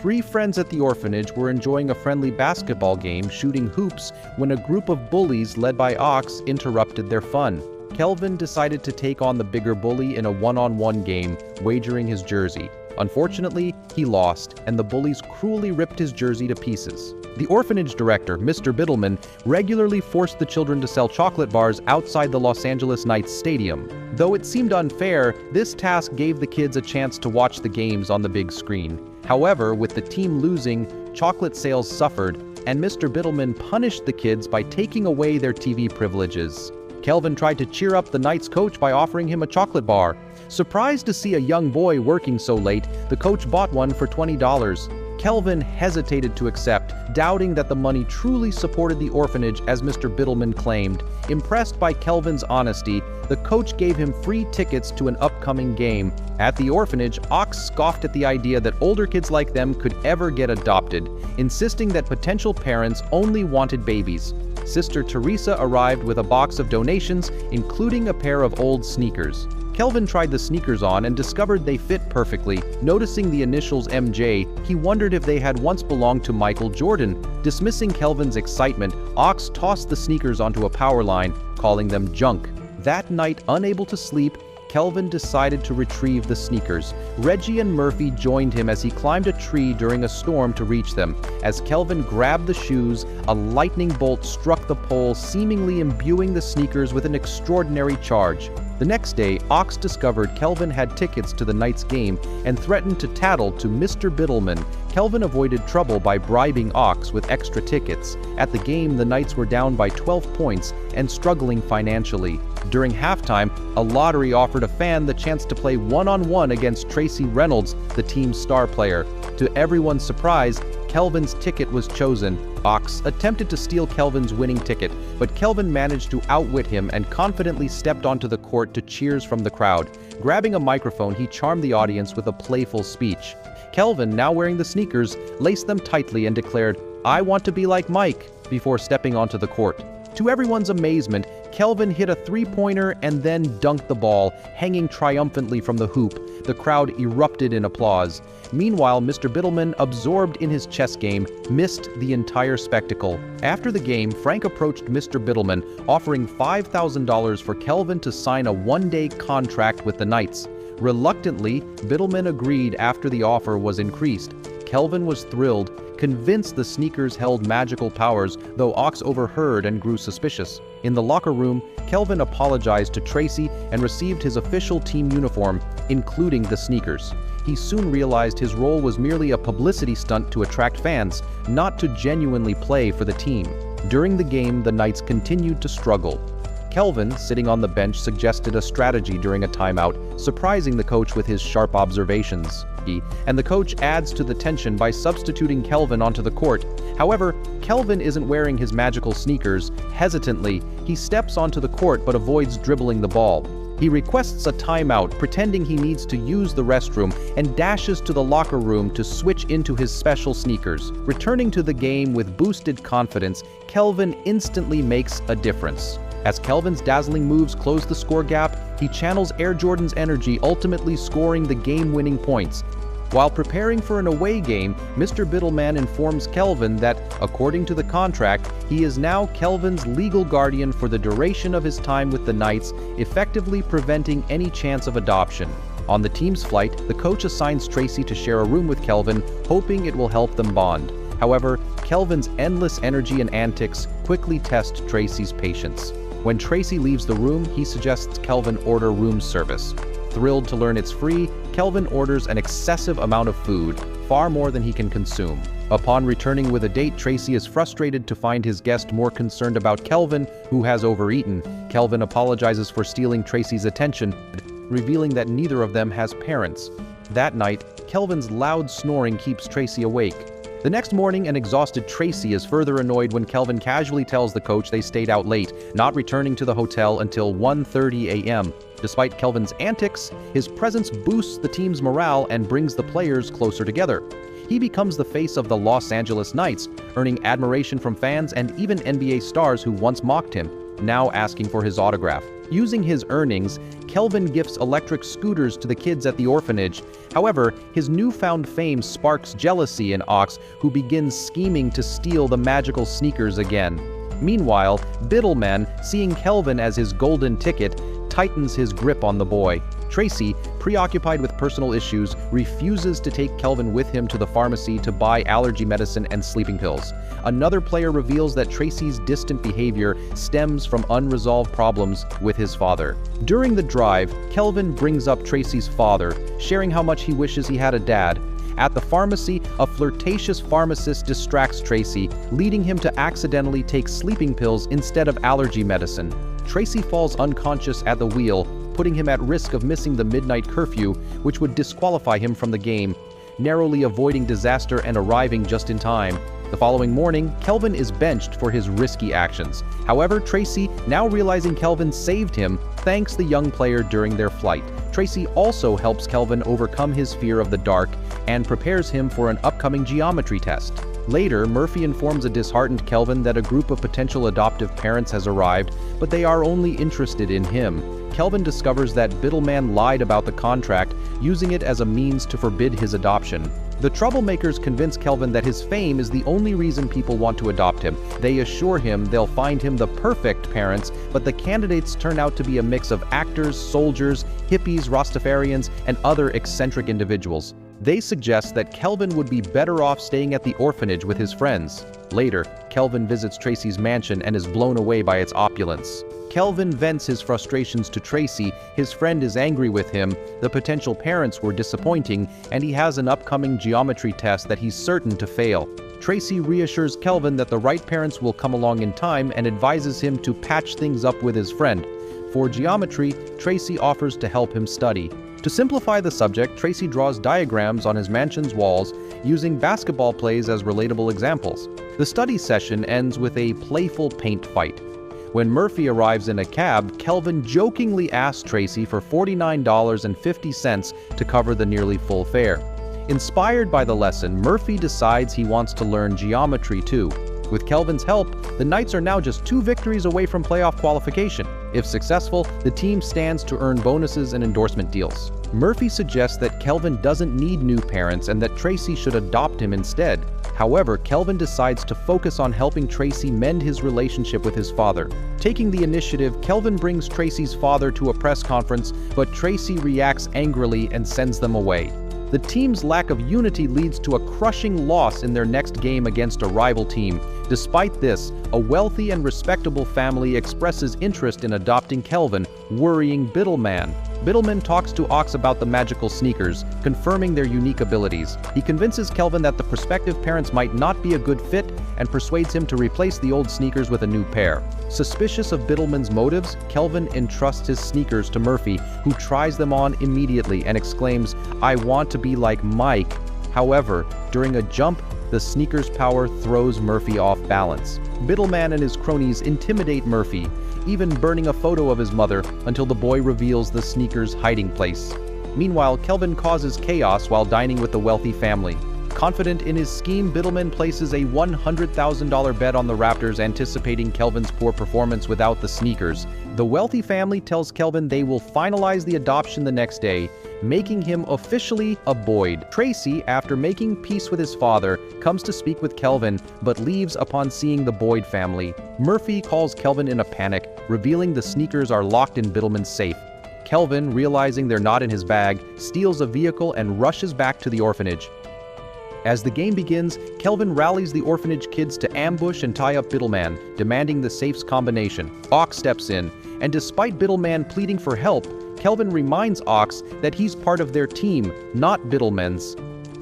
Three friends at the orphanage were enjoying a friendly basketball game shooting hoops when a group of bullies led by Ox interrupted their fun. Kelvin decided to take on the bigger bully in a one-on-one game, wagering his jersey. Unfortunately, he lost, and the bullies cruelly ripped his jersey to pieces. The orphanage director, Mr. Biddleman, regularly forced the children to sell chocolate bars outside the Los Angeles Knights stadium. Though it seemed unfair, this task gave the kids a chance to watch the games on the big screen. However, with the team losing, chocolate sales suffered, and Mr. Biddleman punished the kids by taking away their TV privileges. Kelvin tried to cheer up the Knights coach by offering him a chocolate bar. Surprised to see a young boy working so late, the coach bought one for $20. Kelvin hesitated to accept, doubting that the money truly supported the orphanage as Mr. Biddleman claimed. Impressed by Kelvin's honesty, the coach gave him free tickets to an upcoming game. At the orphanage, Ox scoffed at the idea that older kids like them could ever get adopted, insisting that potential parents only wanted babies. Sister Teresa arrived with a box of donations, including a pair of old sneakers. Kelvin tried the sneakers on and discovered they fit perfectly. Noticing the initials MJ, he wondered if they had once belonged to Michael Jordan. Dismissing Kelvin's excitement, Ox tossed the sneakers onto a power line, calling them junk. That night, unable to sleep, Kelvin decided to retrieve the sneakers. Reggie and Murphy joined him as he climbed a tree during a storm to reach them. As Kelvin grabbed the shoes, a lightning bolt struck the pole, seemingly imbuing the sneakers with an extraordinary charge. The next day, Ox discovered Kelvin had tickets to the Knights game and threatened to tattle to Mr. Biddleman. Kelvin avoided trouble by bribing Ox with extra tickets. At the game, the Knights were down by 12 points and struggling financially. During halftime, a lottery offered a fan the chance to play one-on-one against Tracy Reynolds, the team's star player. To everyone's surprise, Kelvin's ticket was chosen. Ox attempted to steal Kelvin's winning ticket, but Kelvin managed to outwit him and confidently stepped onto the court to cheers from the crowd. Grabbing a microphone, he charmed the audience with a playful speech. Kelvin, now wearing the sneakers, laced them tightly and declared, "I want to be like Mike," before stepping onto the court. To everyone's amazement, Kelvin hit a three-pointer and then dunked the ball, hanging triumphantly from the hoop. The crowd erupted in applause. Meanwhile, Mr. Biddleman, absorbed in his chess game, missed the entire spectacle. After the game, Frank approached Mr. Biddleman, offering $5,000 for Kelvin to sign a one-day contract with the Knights. Reluctantly, Biddleman agreed after the offer was increased. Kelvin was thrilled, convinced the sneakers held magical powers, though Ox overheard and grew suspicious. In the locker room, Kelvin apologized to Tracy and received his official team uniform, including the sneakers. He soon realized his role was merely a publicity stunt to attract fans, not to genuinely play for the team. During the game, the Knights continued to struggle. Kelvin, sitting on the bench, suggested a strategy during a timeout, surprising the coach with his sharp observations. And the coach adds to the tension by substituting Kelvin onto the court. However, Kelvin isn't wearing his magical sneakers. Hesitantly, he steps onto the court but avoids dribbling the ball. He requests a timeout, pretending he needs to use the restroom, and dashes to the locker room to switch into his special sneakers. Returning to the game with boosted confidence, Kelvin instantly makes a difference. As Kelvin's dazzling moves close the score gap, he channels Air Jordan's energy, ultimately scoring the game-winning points. While preparing for an away game, Mr. Biddleman informs Kelvin that, according to the contract, he is now Kelvin's legal guardian for the duration of his time with the Knights, effectively preventing any chance of adoption. On the team's flight, the coach assigns Tracy to share a room with Kelvin, hoping it will help them bond. However, Kelvin's endless energy and antics quickly test Tracy's patience. When Tracy leaves the room, he suggests Kelvin order room service. Thrilled to learn it's free, Kelvin orders an excessive amount of food, far more than he can consume. Upon returning with a date, Tracy is frustrated to find his guest more concerned about Kelvin, who has overeaten. Kelvin apologizes for stealing Tracy's attention, revealing that neither of them has parents. That night, Kelvin's loud snoring keeps Tracy awake. The next morning, an exhausted Tracy is further annoyed when Kelvin casually tells the coach they stayed out late, not returning to the hotel until 1:30 a.m. Despite Kelvin's antics, his presence boosts the team's morale and brings the players closer together. He becomes the face of the Los Angeles Knights, earning admiration from fans and even NBA stars who once mocked him, now asking for his autograph. Using his earnings, Kelvin gifts electric scooters to the kids at the orphanage. However, his newfound fame sparks jealousy in Ox, who begins scheming to steal the magical sneakers again. Meanwhile, Biddleman, seeing Kelvin as his golden ticket, tightens his grip on the boy. Tracy, preoccupied with personal issues, refuses to take Kelvin with him to the pharmacy to buy allergy medicine and sleeping pills. Another player reveals that Tracy's distant behavior stems from unresolved problems with his father. During the drive, Kelvin brings up Tracy's father, sharing how much he wishes he had a dad. At the pharmacy, a flirtatious pharmacist distracts Tracy, leading him to accidentally take sleeping pills instead of allergy medicine. Tracy falls unconscious at the wheel, putting him at risk of missing the midnight curfew, which would disqualify him from the game, narrowly avoiding disaster and arriving just in time. The following morning, Kelvin is benched for his risky actions. However, Tracy, now realizing Kelvin saved him, thanks the young player during their flight. Tracy also helps Kelvin overcome his fear of the dark and prepares him for an upcoming geometry test. Later, Murphy informs a disheartened Kelvin that a group of potential adoptive parents has arrived, but they are only interested in him. Kelvin discovers that Biddleman lied about the contract, using it as a means to forbid his adoption. The troublemakers convince Kelvin that his fame is the only reason people want to adopt him. They assure him they'll find him the perfect parents, but the candidates turn out to be a mix of actors, soldiers, hippies, Rastafarians, and other eccentric individuals. They suggest that Kelvin would be better off staying at the orphanage with his friends. Later, Kelvin visits Tracy's mansion and is blown away by its opulence. Kelvin vents his frustrations to Tracy, his friend is angry with him, the potential parents were disappointing, and he has an upcoming geometry test that he's certain to fail. Tracy reassures Kelvin that the right parents will come along in time and advises him to patch things up with his friend. For geometry, Tracy offers to help him study. To simplify the subject, Tracy draws diagrams on his mansion's walls, using basketball plays as relatable examples. The study session ends with a playful paint fight. When Murphy arrives in a cab, Kelvin jokingly asks Tracy for $49.50 to cover the nearly full fare. Inspired by the lesson, Murphy decides he wants to learn geometry too. With Kelvin's help, the Knights are now just 2 victories away from playoff qualification. If successful, the team stands to earn bonuses and endorsement deals. Murphy suggests that Kelvin doesn't need new parents and that Tracy should adopt him instead. However, Kelvin decides to focus on helping Tracy mend his relationship with his father. Taking the initiative, Kelvin brings Tracy's father to a press conference, but Tracy reacts angrily and sends them away. The team's lack of unity leads to a crushing loss in their next game against a rival team. Despite this, a wealthy and respectable family expresses interest in adopting Kelvin, worrying Biddleman. Biddleman talks to Ox about the magical sneakers, confirming their unique abilities. He convinces Kelvin that the prospective parents might not be a good fit and persuades him to replace the old sneakers with a new pair. Suspicious of Biddleman's motives, Kelvin entrusts his sneakers to Murphy, who tries them on immediately and exclaims, "I want to be like Mike." However, during a jump, the sneaker's power throws Murphy off balance. Biddleman and his cronies intimidate Murphy, even burning a photo of his mother until the boy reveals the sneaker's hiding place. Meanwhile, Kelvin causes chaos while dining with the wealthy family. Confident in his scheme, Biddleman places a $100,000 bet on the Raptors, anticipating Kelvin's poor performance without the sneakers. The wealthy family tells Kelvin they will finalize the adoption the next day, making him officially a Boyd. Tracy, after making peace with his father, comes to speak with Kelvin, but leaves upon seeing the Boyd family. Murphy calls Kelvin in a panic, revealing the sneakers are locked in Biddleman's safe. Kelvin, realizing they're not in his bag, steals a vehicle and rushes back to the orphanage. As the game begins, Kelvin rallies the orphanage kids to ambush and tie up Biddleman, demanding the safe's combination. Ox steps in, and despite Biddleman pleading for help, Kelvin reminds Ox that he's part of their team, not Biddleman's.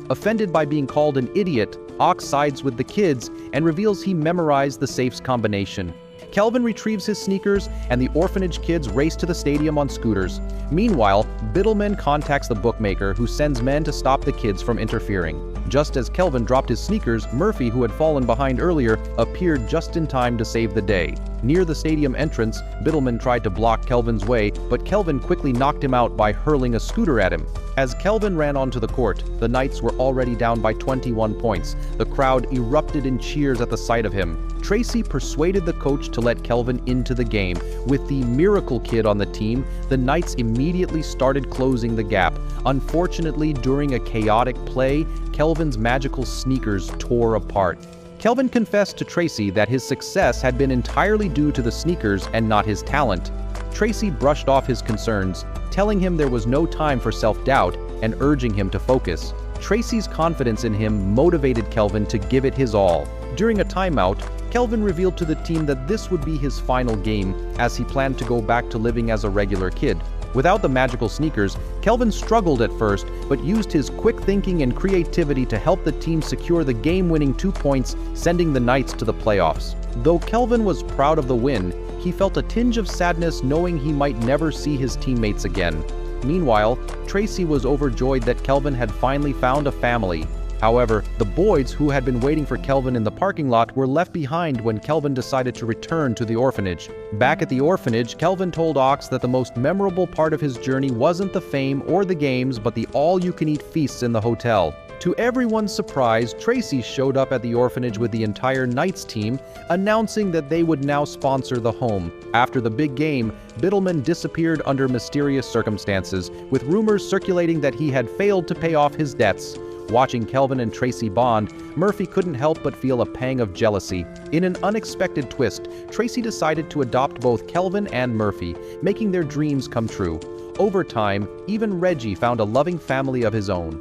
Offended by being called an idiot, Ox sides with the kids and reveals he memorized the safe's combination. Kelvin retrieves his sneakers, and the orphanage kids race to the stadium on scooters. Meanwhile, Biddleman contacts the bookmaker, who sends men to stop the kids from interfering. Just as Kelvin dropped his sneakers, Murphy, who had fallen behind earlier, appeared just in time to save the day. Near the stadium entrance, Biddleman tried to block Kelvin's way, but Kelvin quickly knocked him out by hurling a scooter at him. As Kelvin ran onto the court, the Knights were already down by 21 points. The crowd erupted in cheers at the sight of him. Tracy persuaded the coach to let Kelvin into the game. With the miracle kid on the team, the Knights immediately started closing the gap. Unfortunately, during a chaotic play, Kelvin's magical sneakers tore apart. Kelvin confessed to Tracy that his success had been entirely due to the sneakers and not his talent. Tracy brushed off his concerns, telling him there was no time for self-doubt and urging him to focus. Tracy's confidence in him motivated Kelvin to give it his all. During a timeout, Kelvin revealed to the team that this would be his final game, as he planned to go back to living as a regular kid. Without the magical sneakers, Kelvin struggled at first, but used his quick thinking and creativity to help the team secure the game-winning 2 points, sending the Knights to the playoffs. Though Kelvin was proud of the win, he felt a tinge of sadness knowing he might never see his teammates again. Meanwhile, Tracy was overjoyed that Kelvin had finally found a family. However, the boys who had been waiting for Kelvin in the parking lot were left behind when Kelvin decided to return to the orphanage. Back at the orphanage, Kelvin told Ox that the most memorable part of his journey wasn't the fame or the games, but the all-you-can-eat feasts in the hotel. To everyone's surprise, Tracy showed up at the orphanage with the entire Knights team, announcing that they would now sponsor the home. After the big game, Biddleman disappeared under mysterious circumstances, with rumors circulating that he had failed to pay off his debts. Watching Kelvin and Tracy bond, Murphy couldn't help but feel a pang of jealousy. In an unexpected twist, Tracy decided to adopt both Kelvin and Murphy, making their dreams come true. Over time, even Reggie found a loving family of his own.